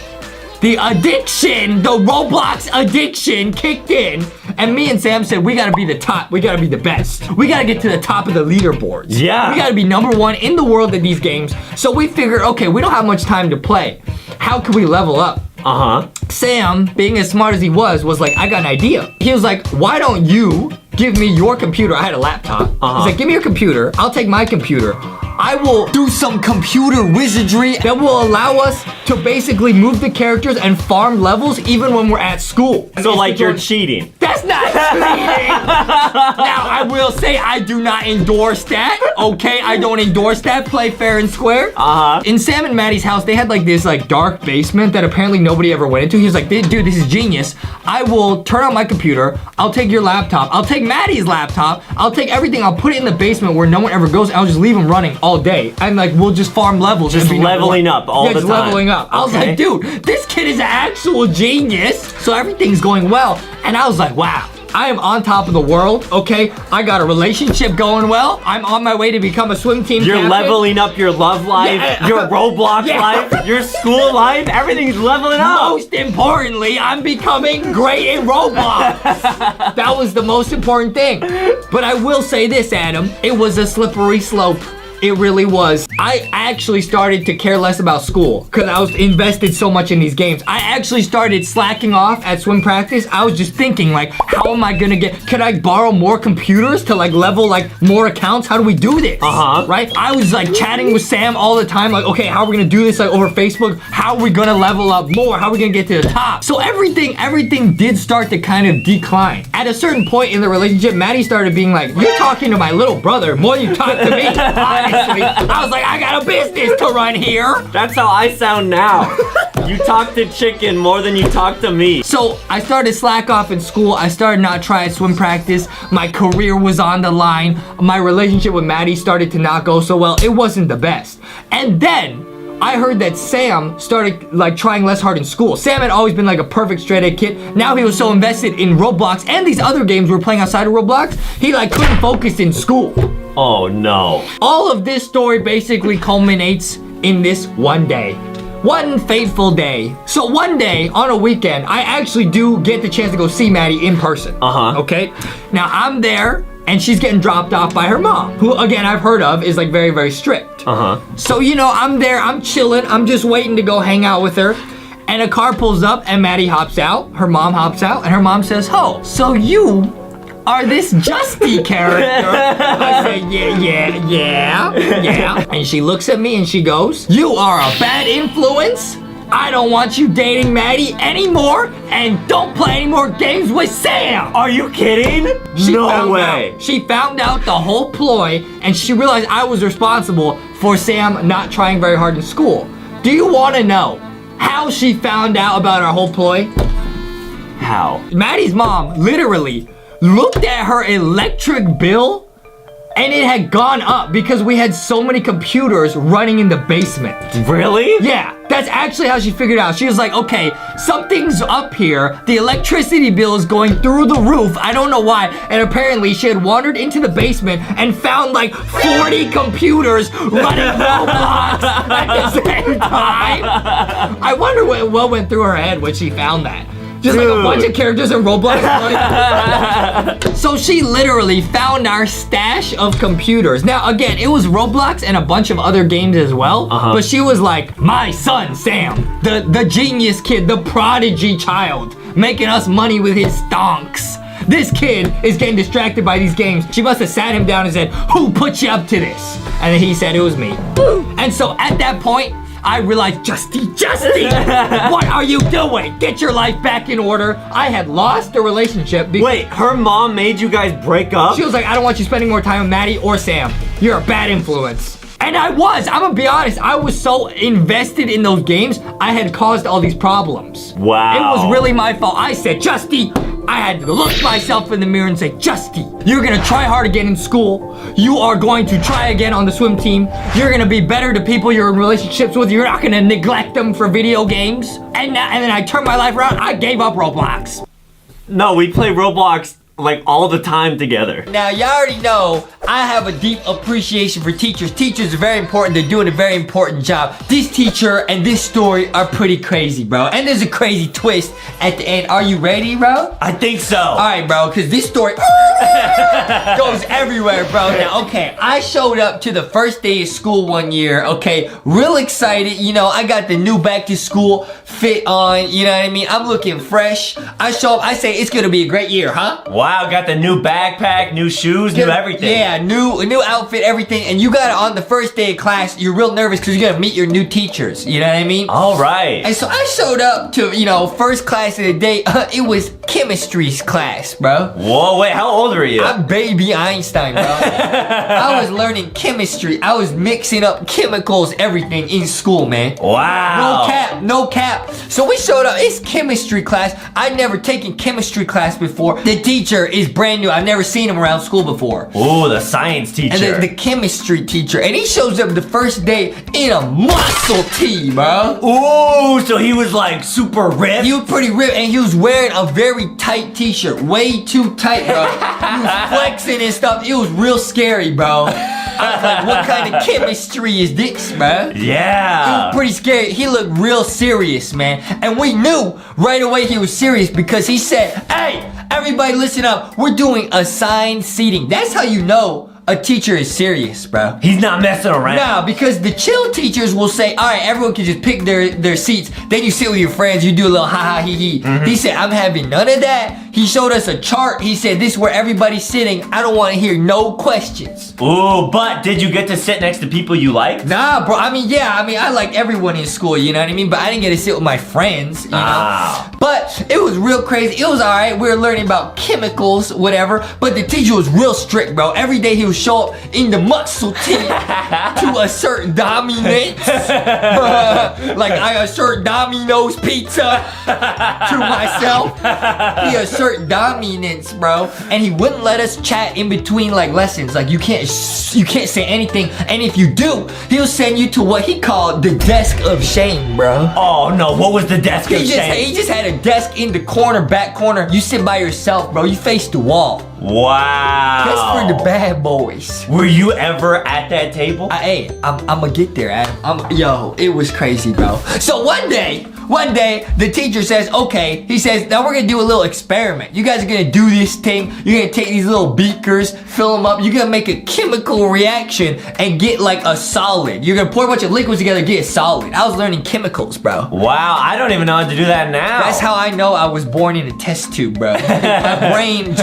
S2: the addiction, the Roblox addiction kicked in, and me and Sam said, we gotta be the top, we gotta be the best. We gotta get to the top of the leaderboards.
S3: Yeah.
S2: We gotta be #1 in the world at these games. So we figured, okay, we don't have much time to play. How can we level up?
S3: Uh-huh.
S2: Sam, being as smart as he was like, I got an idea. He was like, why don't you give me your computer? I had a laptop. He's like, give me your computer. I'll take my computer. I will do some computer wizardry that will allow us to basically move the characters and farm levels even when we're at school.
S3: So like you're cheating.
S2: That's not cheating. Now, I will say I do not endorse that, okay? I don't endorse that. Play fair and square.
S3: Uh-huh.
S2: In Sam and Maddie's house, they had like this like dark basement that apparently nobody ever went into. He was like, dude, this is genius. I will turn on my computer. I'll take your laptop. I'll take Maddie's laptop. I'll take everything. I'll put it in the basement where no one ever goes. I'll just leave them running all day. And like, we'll just farm levels.
S3: Just
S2: and be
S3: leveling up all the
S2: just
S3: time.
S2: leveling up. I was
S3: Okay.
S2: like, dude, this kid is an actual genius. So everything's going well. And I was like, wow. I am on top of the world, okay? I got a relationship going well. I'm on my way to become a swim team
S3: You're
S2: captain.
S3: leveling up your love life,
S2: Yeah.
S3: your Roblox
S2: Yeah.
S3: life, your school life. Everything's leveling up.
S2: Most importantly, I'm becoming great in Roblox. That was the most important thing. But I will say this, Adam. It was a slippery slope. It really was. I actually started to care less about school because I was invested so much in these games. I actually started slacking off at swim practice. I was just thinking, like, how am I gonna can I borrow more computers to like level like more accounts? How do we do this? Right? I was like chatting with Sam all the time, like, okay, how are we gonna do this like over Facebook? How are we gonna level up more? How are we gonna get to the top? So everything did start to kind of decline. At a certain point in the relationship, Maddie started being like, you're talking to my little brother more than you talk to me. Honestly, I was like, I got a business to run here.
S3: That's how I sound now. You talk to chicken more than you talk to me.
S2: So I started slack off in school. I started not trying swim practice. My career was on the line. My relationship with Maddie started to not go so well. It wasn't the best. And then I heard that Sam started like trying less hard in school. Sam had always been like a perfect straight A kid. Now he was so invested in Roblox and these other games we were playing outside of Roblox, he like couldn't focus in school.
S3: Oh no.
S2: All of this story basically culminates in this one day. One fateful day. So one day on a weekend, I actually do get the chance to go see Maddie in person. Okay? Now I'm there and she's getting dropped off by her mom, who again I've heard of is like very, very strict. So you know, I'm there, I'm chilling, I'm just waiting to go hang out with her. And a car pulls up and Maddie hops out, her mom hops out, and her mom says, "Oh, so you are this Justy character?" I say, yeah. And she looks at me and she goes, "You are a bad influence. I don't want you dating Maddie anymore, and don't play any more games with Sam."
S3: Are you kidding? No way.
S2: She found out the whole ploy, and she realized I was responsible for Sam not trying very hard in school. Do you want to know how she found out about our whole ploy?
S3: How?
S2: Maddie's mom literally looked at her electric bill and it had gone up because we had so many computers running in the basement.
S3: Really?
S2: Yeah, that's actually how she figured out. She was like, okay, something's up here. The electricity bill is going through the roof. I don't know why. And apparently she had wandered into the basement and found like 40 computers running Roblox at the same time. I wonder what went through her head when she found that. Just like a bunch of characters in Roblox. So she literally found our stash of computers. Now, again, it was Roblox and a bunch of other games as well. But she was like, my son, Sam, the genius kid, the prodigy child, making us money with his stonks. This kid is getting distracted by these games. She must have sat him down and said, who put you up to this? And then he said, it was me. And so at that point, I realized, Justy, what are you doing? Get your life back in order. I had lost the relationship.
S3: Wait, her mom made you guys break up?
S2: She was like, I don't want you spending more time with Maddie or Sam. You're a bad influence. And I'm gonna be honest, I was so invested in those games, I had caused all these problems.
S3: Wow.
S2: It was really my fault. I said, Justy, I had to look myself in the mirror and say, Justy, you're gonna try hard again in school. You are going to try again on the swim team. You're gonna be better to people you're in relationships with. You're not gonna neglect them for video games. And then I turned my life around. I gave up Roblox.
S3: No, we play Roblox like all the time together.
S2: Now, you already know I have a deep appreciation for teachers. Teachers are very important. They're doing a very important job. This teacher and this story are pretty crazy, bro. And there's a crazy twist at the end. Are you ready, bro?
S3: I think so.
S2: All right, bro, because this story goes everywhere, bro. Now, okay, I showed up to the first day of school one year, okay, real excited. You know, I got the new back to school fit on, you know what I mean? I'm looking fresh. I show up, I say, it's gonna be a great year, huh?
S3: Wow, got the new backpack, new shoes, new everything.
S2: Yeah, new outfit, everything. And you got it on the first day of class. You're real nervous because you're gonna meet your new teachers. You know what I mean?
S3: All right.
S2: And so I showed up to, you know, first class of the day. It was chemistry's class, bro.
S3: Whoa, wait, how old were you?
S2: I'm baby Einstein, bro. I was learning chemistry. I was mixing up chemicals, everything in school, man.
S3: Wow.
S2: No cap. So we showed up. It's chemistry class. I'd never taken chemistry class before. The teacher is brand new. I've never seen him around school before.
S3: Ooh, the science teacher.
S2: And the chemistry teacher. And he shows up the first day in a muscle tee, bro.
S3: Ooh, so he was like super ripped?
S2: He was pretty ripped, and he was wearing a very tight t-shirt. Way too tight, bro. He was flexing and stuff. It was real scary, bro. I was like, what kind of chemistry is this, bro?
S3: Yeah.
S2: It was pretty scary. He looked real serious, man. And we knew right away he was serious because he said, hey, everybody listen up. We're doing assigned seating. That's how you know a teacher is serious, bro.
S3: He's not messing around.
S2: No, because the chill teachers will say, all right, everyone can just pick their seats. Then you sit with your friends, you do a little ha-ha, hee-hee. He said, I'm having none of that. He showed us a chart. He said, this is where everybody's sitting. I don't want to hear no questions.
S3: Ooh, but did you get to sit next to people you liked?
S2: Nah, bro. I mean, I like everyone in school, you know what I mean? But I didn't get to sit with my friends, you know? But it was real crazy. It was all right. We were learning about chemicals, whatever. But the teacher was real strict, bro. Every day he would show up in the muscle tee to assert dominance. Like I assert Domino's pizza to myself. He assert dominance, bro. And he wouldn't let us chat in between like lessons. Like you can't say anything. And if you do, he'll send you to what he called the desk of shame, bro.
S3: Oh no, what was the desk of shame?
S2: He just had a desk in the back corner. You sit by yourself, bro. You face the wall.
S3: Wow.
S2: That's for the bad boys.
S3: Were you ever at that table?
S2: I'm gonna get there, Adam. Yo, it was crazy, bro. So one day, the teacher says, okay, he says, now we're gonna do a little experiment. You guys are gonna do this thing. You're gonna take these little beakers, fill them up. You're gonna make a chemical reaction and get like a solid. You're gonna pour a bunch of liquids together, get a solid. I was learning chemicals, bro.
S3: Wow, I don't even know how to do that now.
S2: That's how I know I was born in a test tube, bro. My brain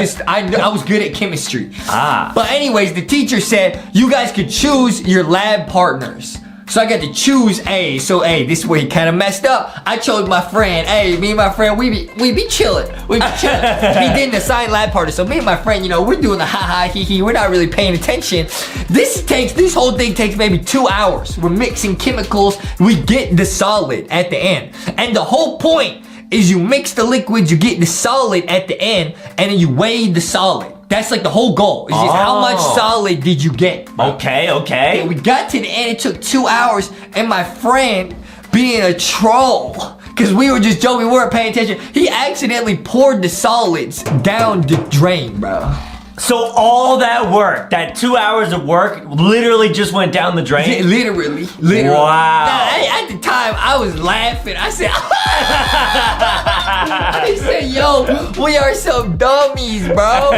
S2: I was good at chemistry. But anyways, the teacher said, you guys could choose your lab partners. So I got to choose A. So this is where he kind of messed up. I chose my friend. Me and my friend, we be chilling. We be chilling. He didn't assign lab partner. So me and my friend, we're doing the ha-ha, hee-hee. We're not really paying attention. This whole thing takes maybe 2 hours. We're mixing chemicals. We get the solid at the end. And the whole point is you mix the liquids, you get the solid at the end, and then you weigh the solid. That's like the whole goal. It's just how much solid did you get?
S3: Okay.
S2: And we got to the end, it took 2 hours, and my friend, being a troll, because we were just joking, we weren't paying attention, he accidentally poured the solids down the drain, bro.
S3: So all that work, that 2 hours of work, literally just went down the drain?
S2: Yeah, literally.
S3: Wow.
S2: Now, at the time, I was laughing. I said, I said, yo, we are some dummies, bro.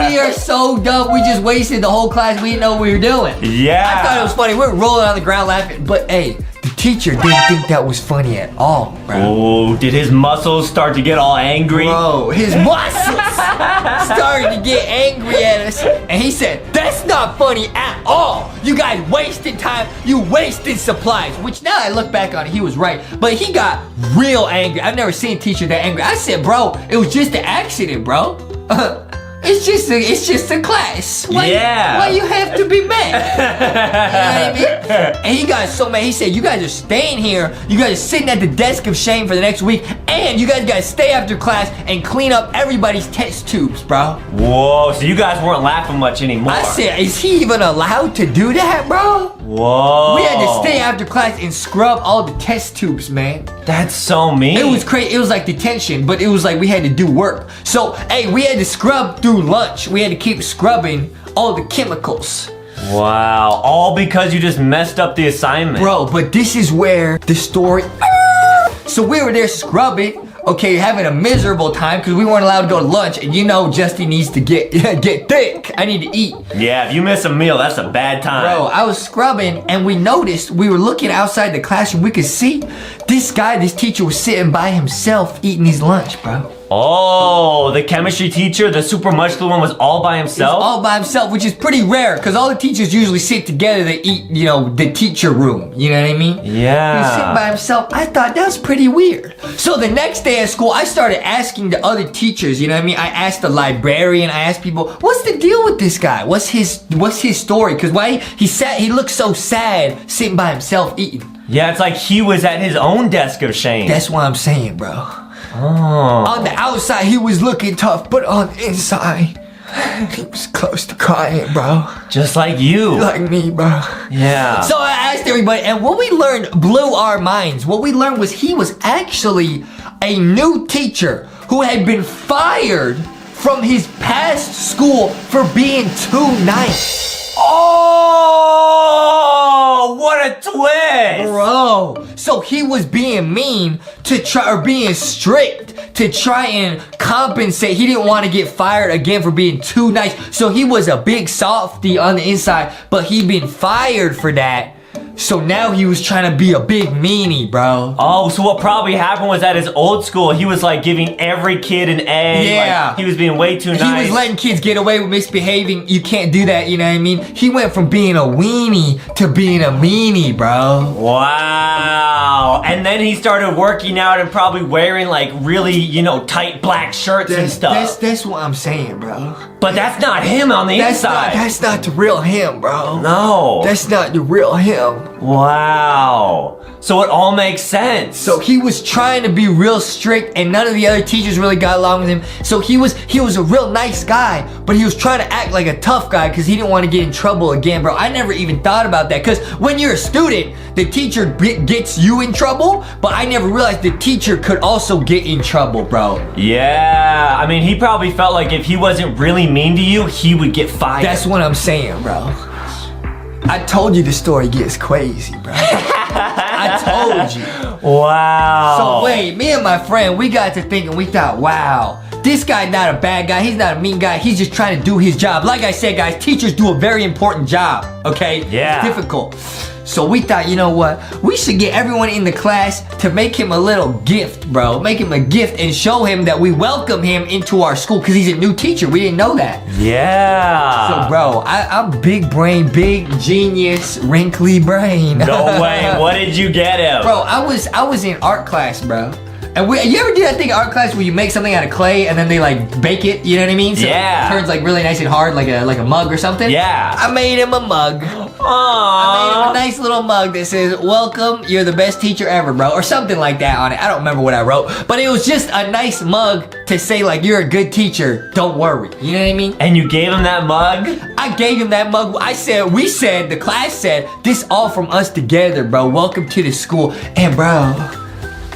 S2: We are so dumb. We just wasted the whole class. We didn't know what we were doing.
S3: Yeah.
S2: I thought it was funny. We were rolling on the ground laughing. But, hey, the teacher didn't think that was funny at all, bro.
S3: Oh, did his muscles start to get all angry?
S2: Bro, his muscles started to get angry at us. And he said, that's not funny at all. You guys wasted time. You wasted supplies. Which now I look back on it, he was right. But he got real angry. I've never seen a teacher that angry. I said, bro, it was just an accident, bro. It's just a class. Why you have to be mad? You know what I mean? And he got so mad. He said, you guys are staying here. You guys are sitting at the desk of shame for the next week. And you guys gotta stay after class and clean up everybody's test tubes, bro.
S3: Whoa, so you guys weren't laughing much anymore.
S2: I said, is he even allowed to do that, bro?
S3: Whoa.
S2: We had to stay after class and scrub all the test tubes, man.
S3: That's so mean.
S2: It was crazy. It was like detention, but it was like we had to do work. So, we had to scrub through lunch. We had to keep scrubbing all the chemicals.
S3: Wow, all because you just messed up the assignment.
S2: Bro, but this is where the story... So we were there scrubbing, okay, having a miserable time because we weren't allowed to go to lunch. And Justin needs to get thick. I need to eat.
S3: Yeah, if you miss a meal, that's a bad time.
S2: Bro, I was scrubbing and we noticed, we were looking outside the classroom. We could see this teacher was sitting by himself eating his lunch, bro.
S3: Oh, the chemistry teacher, the super muscular one, was all by himself?
S2: He's all by himself, which is pretty rare because all the teachers usually sit together to eat, the teacher room. You know what I mean?
S3: Yeah.
S2: He's sitting by himself. I thought that was pretty weird. So the next day at school, I started asking the other teachers, you know what I mean? I asked the librarian, I asked people, what's the deal with this guy? What's his story? Because why he looked so sad sitting by himself eating.
S3: Yeah, it's like he was at his own desk of shame.
S2: That's what I'm saying, bro.
S3: Oh.
S2: On the outside, he was looking tough, but on the inside, he was close to crying, bro.
S3: Just like you.
S2: Like me, bro.
S3: Yeah.
S2: So I asked everybody, and what we learned blew our minds. What we learned was he was actually a new teacher who had been fired from his past school for being too nice.
S3: Oh, what a twist!
S2: Bro, so he was being mean to try, or being strict to try and compensate. He didn't want to get fired again for being too nice. So he was a big softy on the inside, but he'd been fired for that. So now he was trying to be a big meanie, bro.
S3: Oh, so what probably happened was at his old school, he was like giving every kid an A.
S2: Yeah.
S3: Like, he was being way too nice.
S2: He was letting kids get away with misbehaving. You can't do that, you know what I mean? He went from being a weenie to being a meanie, bro.
S3: Wow. And then he started working out and probably wearing like really, you know, tight black shirts and stuff.
S2: That's what I'm saying, bro.
S3: But that's not him on the inside.
S2: That's not the real him, bro.
S3: No.
S2: That's not the real him.
S3: Wow. So it all makes sense.
S2: So he was trying to be real strict, and none of the other teachers really got along with him. So he was a real nice guy, but he was trying to act like a tough guy because he didn't want to get in trouble again, bro. I never even thought about that, because when you're a student, the teacher gets you in trouble, but I never realized the teacher could also get in trouble, bro.
S3: Yeah, I mean, he probably felt like if he wasn't really mean to you, he would get fired.
S2: That's what I'm saying, bro. I told you the story gets crazy, bro. I told you.
S3: Wow.
S2: So wait, me and my friend, we got to thinking, we thought, wow, this guy's not a bad guy, he's not a mean guy, he's just trying to do his job. Like I said, guys, teachers do a very important job, okay?
S3: Yeah.
S2: It's difficult. So we thought, you know what? We should get everyone in the class to make him a little gift, bro. Make him a gift and show him that we welcome him into our school, because he's a new teacher. We didn't know that.
S3: Yeah.
S2: So, bro, I'm big brain, big genius, wrinkly brain.
S3: No way. What did you get him?
S2: Bro, I was in art class, bro. And you ever do that thing in art class where you make something out of clay and then they like bake it, you know what I mean? So
S3: Yeah.
S2: it turns like really nice and hard, like a mug or something?
S3: Yeah.
S2: I made him a mug.
S3: Aww.
S2: I made him a nice little mug that says, "Welcome, you're the best teacher ever, bro," or something like that on it. I don't remember what I wrote, but it was just a nice mug to say like, "You're a good teacher, don't worry." You know what I mean?
S3: And you gave him that mug?
S2: I gave him that mug. The class said, "This all from us together, bro. Welcome to the school." And bro,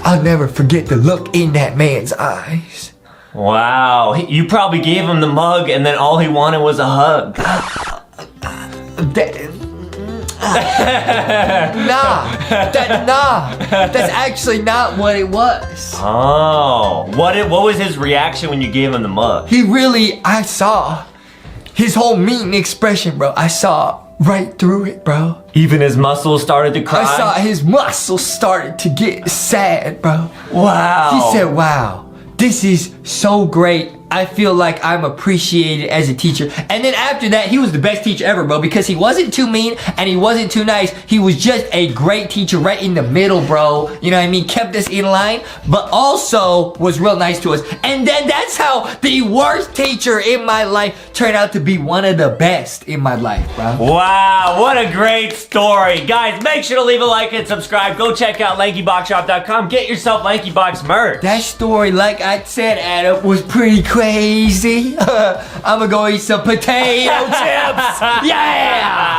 S2: I'll never forget the look in that man's eyes.
S3: Wow. You probably gave him the mug and then all he wanted was a hug.
S2: Nah, that's actually not what it was.
S3: Oh, what was his reaction when you gave him the mug?
S2: I saw his whole mean expression, bro. I saw right through it, bro.
S3: Even his muscles started to cry?
S2: I saw his muscles started to get sad, bro.
S3: Wow.
S2: He said, "Wow, this is so great. I feel like I'm appreciated as a teacher." And then after that, he was the best teacher ever, bro, because he wasn't too mean and he wasn't too nice. He was just a great teacher right in the middle, bro. You know what I mean? Kept us in line, but also was real nice to us. And then that's how the worst teacher in my life turned out to be one of the best in my life, bro.
S3: Wow, what a great story. Guys, make sure to leave a like and subscribe. Go check out LankyBoxShop.com. Get yourself LankyBox merch.
S2: That story, like I said, Adam, was pretty crazy. I'm gonna go eat some potato chips. Yeah!